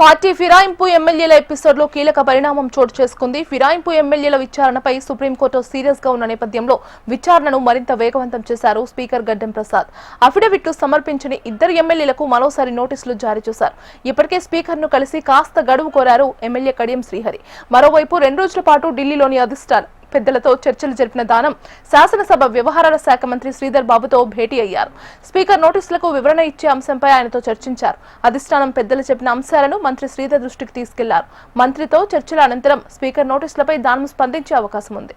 Party ఫిరాయింపు ఎమ్మెల్యేల episode లో కీలక పరిణామం చోటు చేసుకుంది. ఫిరాయింపు ఎమ్మెల్యేల విచారణపై సుప్రీంకోర్టు సీరియస్ గా ఉన్న నేపథ్యంలో విచారణను మరింత వేగవంతం చేశారు స్పీకర్ గడ్డం ప్రసాద్. అఫిడవిట్లు సమర్పించని ఇద్దరు ఎమ్మెల్యేలకు మరోసారి నోటీసులు జారీ చేశారు. ఇప్పటికే స్పీకర్ ను కలిసి కాస్త గడువు కోరారు ఎమ్మెల్యే కడియం శ్రీహరి. మరోవైపు 2 రోజుల పాటు ఢిల్లీలోని అధిష్టానం పెద్దలతో చర్చలు జరిపిన దానం శాసనసభ వ్యవహారాల శాఖ మంత్రి శ్రీధర్ బాబుతో భేటీ అయ్యారు. స్పీకర్ నోటీసులకు వివరణ ఇచ్చే అంశంపై ఆయనతో చర్చించారు. అధిష్టానం పెద్దలు చెప్పిన అంశాలను మంత్రి శ్రీధర్ దృష్టికి తీసుకెళ్లారు. మంత్రితో చర్చల అనంతరం స్పీకర్ నోటీసులపై దానం స్పందించే అవకాశం ఉంది.